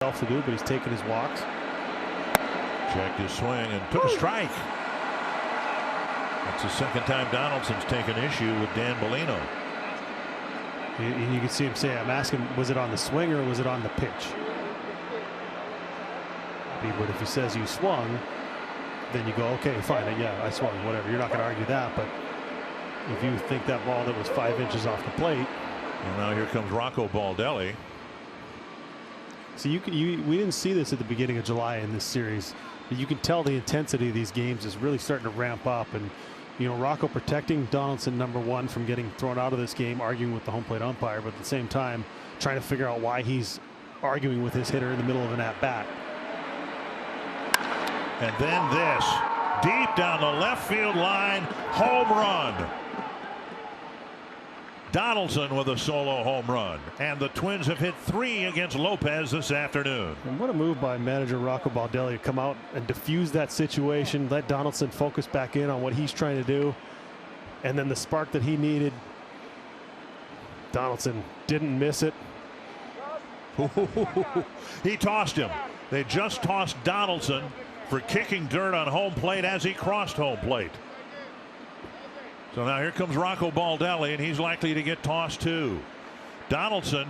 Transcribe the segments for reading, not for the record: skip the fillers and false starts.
else to do, but he's taking his walks. Checked his swing and took a strike. That's the second time Donaldson's taken issue with Dan Bellino. You can see him say, I'm asking, was it on the swing or was it on the pitch? But if he says you swung, then you go, okay, fine, yeah, I swung, whatever. You're not going to argue that, but if you think that ball that was 5 inches off the plate. And now here comes Rocco Baldelli. So we didn't see this at the beginning of July in this series. But you can tell the intensity of these games is really starting to ramp up. And, you know, Rocco protecting Donaldson, #1, from getting thrown out of this game, arguing with the home plate umpire, but at the same time trying to figure out why he's arguing with his hitter in the middle of an at-bat. And then this, deep down the left field line, home run. Donaldson with a solo home run, and the Twins have hit 3 against Lopez this afternoon. And what a move by manager Rocco Baldelli to come out and diffuse that situation, let Donaldson focus back in on what he's trying to do, and then the spark that he needed. Donaldson didn't miss it. He tossed him. They just tossed Donaldson for kicking dirt on home plate as he crossed home plate. So now here comes Rocco Baldelli, and he's likely to get tossed too. Donaldson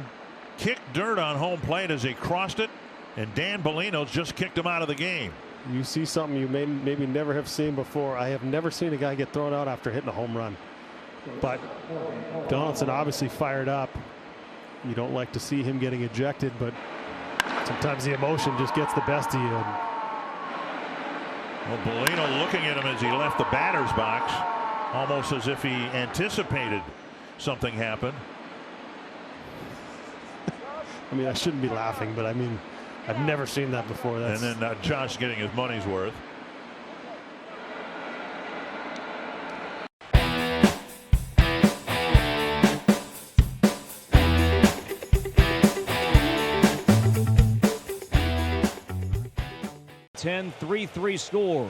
kicked dirt on home plate as he crossed it, and Dan Bellino's just kicked him out of the game. You see something you maybe never have seen before. I have never seen a guy get thrown out after hitting a home run. But Donaldson obviously fired up. You don't like to see him getting ejected, but sometimes the emotion just gets the best of you. Well, Bellino looking at him as he left the batter's box, almost as if he anticipated something happened. I mean, I shouldn't be laughing, but I mean, I've never seen that before. And then Josh getting his money's worth. Ten 3-3 score.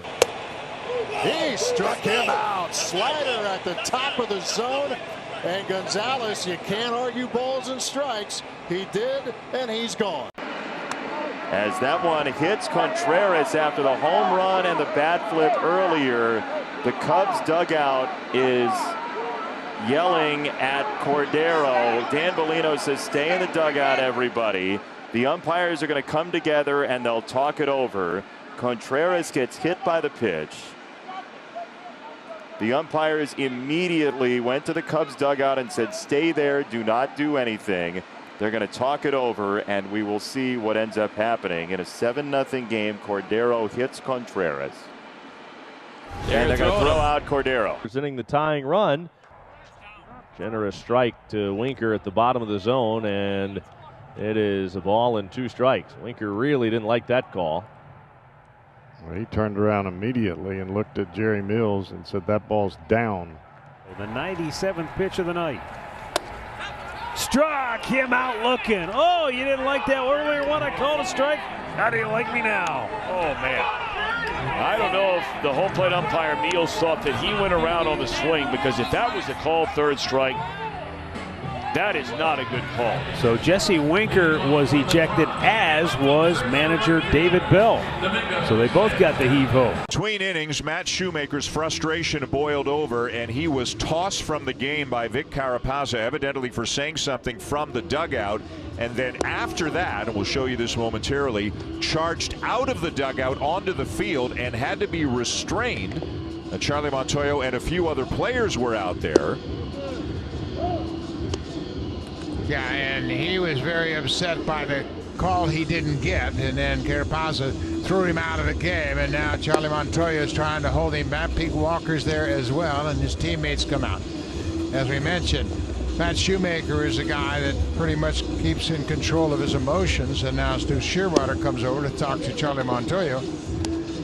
He struck him out. Slider at the top of the zone. And Gonzalez, you can't argue balls and strikes. He did, and he's gone. As that one hits Contreras after the home run and the bat flip earlier, the Cubs dugout is yelling at Cordero. Dan Bellino says, stay in the dugout, everybody. The umpires are going to come together and they'll talk it over. Contreras gets hit by the pitch. The umpires immediately went to the Cubs dugout and said, stay there, do not do anything. They're going to talk it over, and we will see what ends up happening. In a 7-0 game, Cordero hits Contreras. And they're going to throw out Cordero. Presenting the tying run. Generous strike to Winker at the bottom of the zone, and it is a ball and 2 strikes. Winker really didn't like that call. Well, he turned around immediately and looked at Jerry Mills and said that ball's down. The 97th pitch of the night. Struck him out looking. Oh, you didn't like that earlier one I called a strike? How do you like me now? Oh, man. I don't know if the home plate umpire Mills thought that he went around on the swing, because if that was a called 3rd strike, that is not a good call. So Jesse Winker was ejected, as was manager David Bell. So they both got the heave-ho. Between innings, Matt Shoemaker's frustration boiled over, and he was tossed from the game by Vic Carapazza, evidently for saying something from the dugout. And then after that, and we'll show you this momentarily, charged out of the dugout onto the field and had to be restrained. Charlie Montoyo and a few other players were out there. Yeah, and he was very upset by the call he didn't get, and then Carapazza threw him out of the game, and now Charlie Montoyo is trying to hold him back. Pete Walker's there as well, and his teammates come out. As we mentioned, Matt Shoemaker is a guy that pretty much keeps in control of his emotions, and now Stu Shearwater comes over to talk to Charlie Montoyo.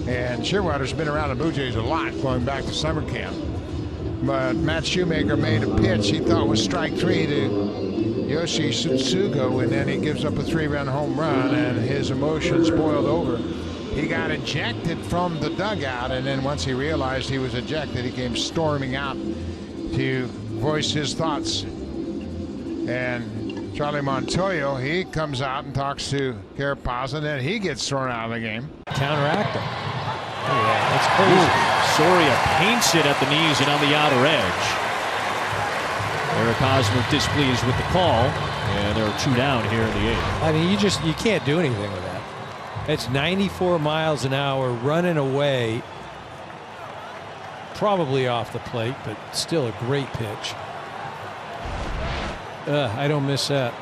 And Shearwater's been around the Blue Jays a lot going back to summer camp. But Matt Shoemaker made a pitch he thought was strike 3 to Yoshi Tsutsugo, and then he gives up a 3-run home run, and his emotions boiled over. He got ejected from the dugout, and then once he realized he was ejected, he came storming out to voice his thoughts. And Charlie Montoyo, he comes out and talks to Carapazza, and then he gets thrown out of the game. Counteract him. Oh, yeah, that's crazy. Soria paints it at the knees and on the outer edge. Eric Hosmer displeased with the call, and there are 2 down here in the 8th. I mean, you can't do anything with that. It's 94 miles an hour running away, probably off the plate, but still a great pitch. I don't miss that,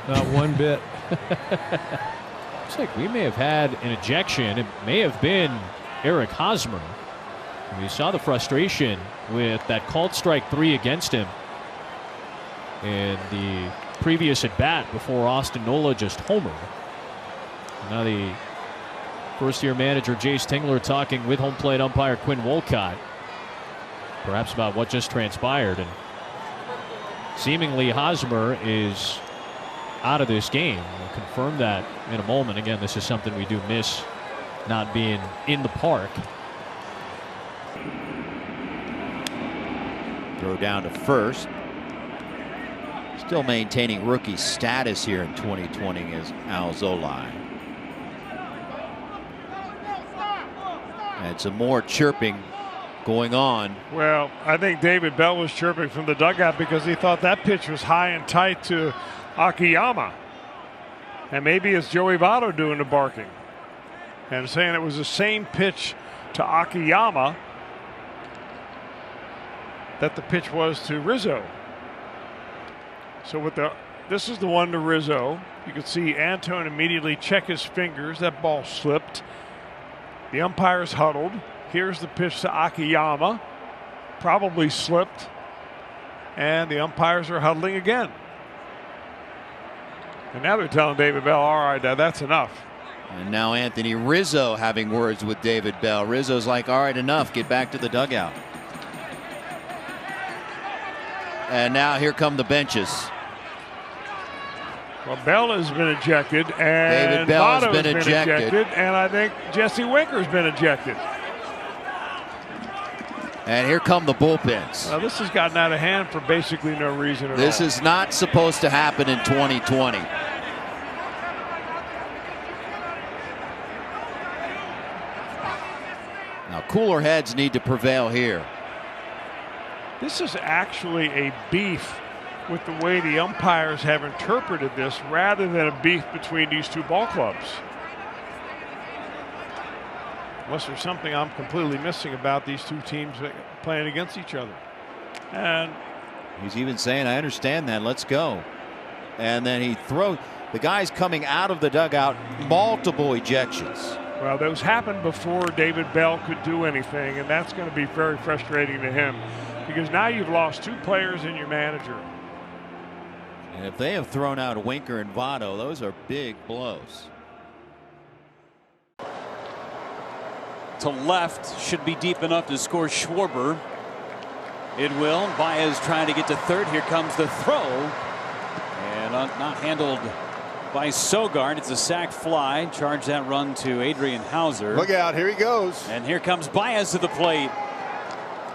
not one bit. Looks like we may have had an ejection. It may have been Eric Hosmer. We saw the frustration with that called strike 3 against him in the previous at bat before Austin Nola just homered. Now the first-year manager Jace Tingler talking with home plate umpire Quinn Wolcott, perhaps about what just transpired, and seemingly Hosmer is out of this game. We'll confirm that in a moment. Again, this is something we do miss, not being in the park. Throw down to first. Still maintaining rookie status here in 2020 is Al Zolai. And some more chirping going on. Well, I think David Bell was chirping from the dugout because he thought that pitch was high and tight to Akiyama. And maybe it's Joey Votto doing the barking and saying it was the same pitch to Akiyama that the pitch was to Rizzo. So with this is the one to Rizzo. You could see Antone immediately check his fingers. That ball slipped. The umpire's huddled. Here's the pitch to Akiyama. Probably slipped. And the umpires are huddling again. And now they're telling David Bell, all right, now that's enough. And now Anthony Rizzo having words with David Bell. Rizzo's like, all right, enough. Get back to the dugout. And now here come the benches. Well, Bell has been ejected, and David Bell has been ejected, and I think Jesse Winker's been ejected. And here come the bullpens. Well, this has gotten out of hand for basically no reason at all. This is not supposed to happen in 2020. Now, cooler heads need to prevail here. This is actually a beef with the way the umpires have interpreted this rather than a beef between these two ball clubs. Unless there's something I'm completely missing about these two teams playing against each other. And he's even saying, I understand that, let's go. And then he throws, the guy's coming out of the dugout, multiple ejections. Well, those happened before David Bell could do anything, and that's going to be very frustrating to him because now you've lost 2 players and your manager. And if they have thrown out Winker and Votto, those are big blows. To left, should be deep enough to score Schwarber. It will. Baez trying to get to third. Here comes the throw. And not handled by Sogard. It's a sac fly. Charge that run to Adrian Hauser. Look out, here he goes. And here comes Baez to the plate.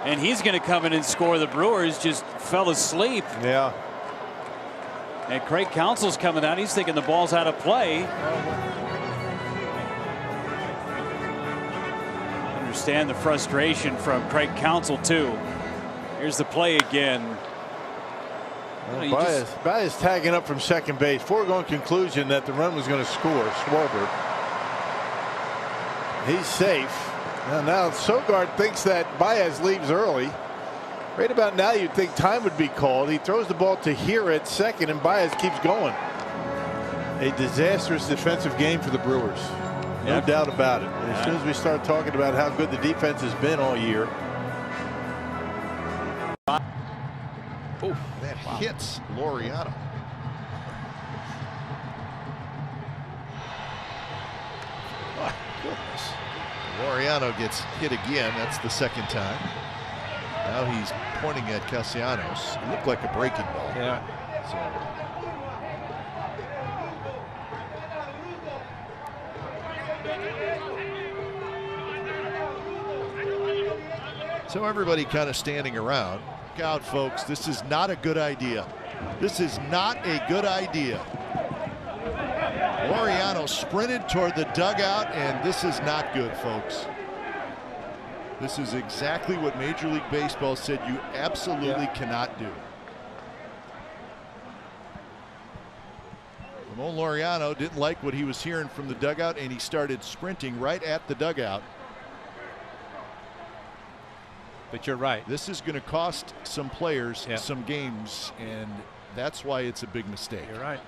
And he's going to come in and score. The Brewers just fell asleep. Yeah. And Craig Counsell's coming out. He's thinking the ball's out of play. Understand the frustration from Craig Counsell too. Here's the play again. Well, Baez tagging up from second base. Foregone conclusion that the run was going to score. Schwarber. He's safe. Now Sogard thinks that Baez leaves early. Right about now you'd think time would be called. He throws the ball to here at second and Baez keeps going. A disastrous defensive game for the Brewers. No doubt about it. As soon as we start talking about how good the defense has been all year. Oh, that hits Laureano. My goodness. Laureano gets hit again. That's the second time. Now he's pointing at Castellanos. It looked like a breaking ball. Yeah. So everybody kind of standing around. Look out, folks. This is not a good idea. This is not a good idea. Laureano sprinted toward the dugout, and this is not good, folks. This is exactly what Major League Baseball said you absolutely cannot do. Ramon Laureano didn't like what he was hearing from the dugout, and he started sprinting right at the dugout. But you're right. This is going to cost some players some games, and that's why it's a big mistake. You're right.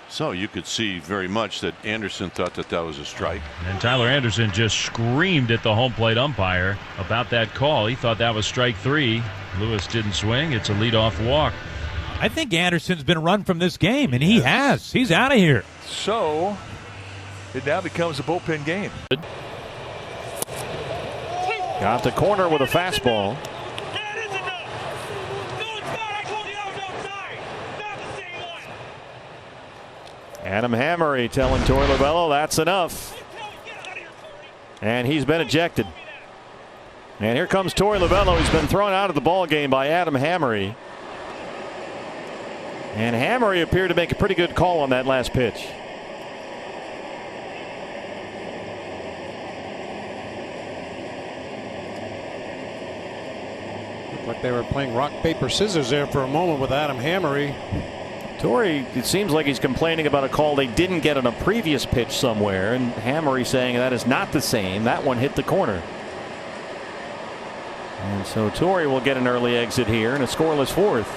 So you could see very much that Anderson thought that that was a strike. And Tyler Anderson just screamed at the home plate umpire about that call. He thought that was strike 3. Lewis didn't swing. It's a leadoff walk. I think Anderson's been run from this game, and he has. He's out of here. So it now becomes a bullpen game. Got the corner with a fastball. Adam Hammery telling Torey Lovullo that's enough. And he's been ejected. And here comes Torey Lovullo. He's been thrown out of the ball game by Adam Hammery. And Hammery appeared to make a pretty good call on that last pitch. Looked like they were playing rock, paper, scissors there for a moment with Adam Hammery. Torey, it seems like he's complaining about a call they didn't get on a previous pitch somewhere, and Hammery saying that is not the same. That one hit the corner. And so Torey will get an early exit here in a scoreless fourth.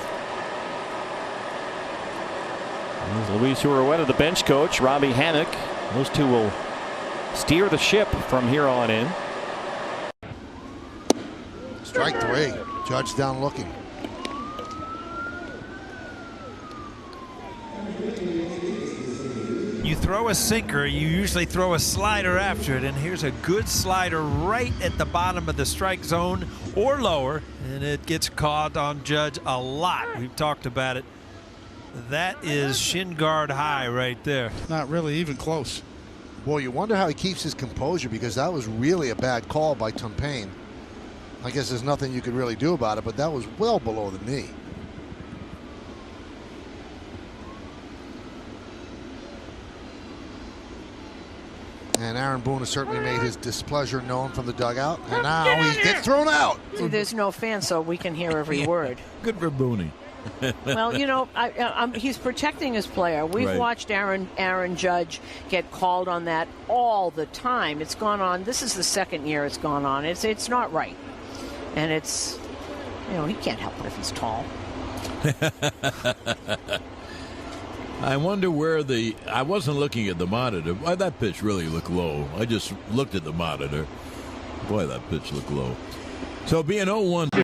There's Luis Urueta, the bench coach, Robbie Hammock. Those two will steer the ship from here on in. Strike 3. Judge down looking. You throw a sinker, you usually throw a slider after it, and here's a good slider right at the bottom of the strike zone or lower, and it gets caught on Judge a lot. We've talked about it. That is shin guard high right there. Not really even close. Boy, you wonder how he keeps his composure, because that was really a bad call by Tumpain. I guess there's nothing you could really do about it, but that was well below the knee. And Aaron Boone has certainly made his displeasure known from the dugout. And now he gets thrown out. There's no fan, so we can hear every word. Good for Boone. Well, you know, he's protecting his player. We've watched Aaron Judge get called on that all the time. It's gone on. This is the second year it's gone on. It's not right. And it's, you know, he can't help it if he's tall. I wonder where I wasn't looking at the monitor. Boy, that pitch really looked low. I just looked at the monitor. Boy, that pitch looked low. So being 0-1.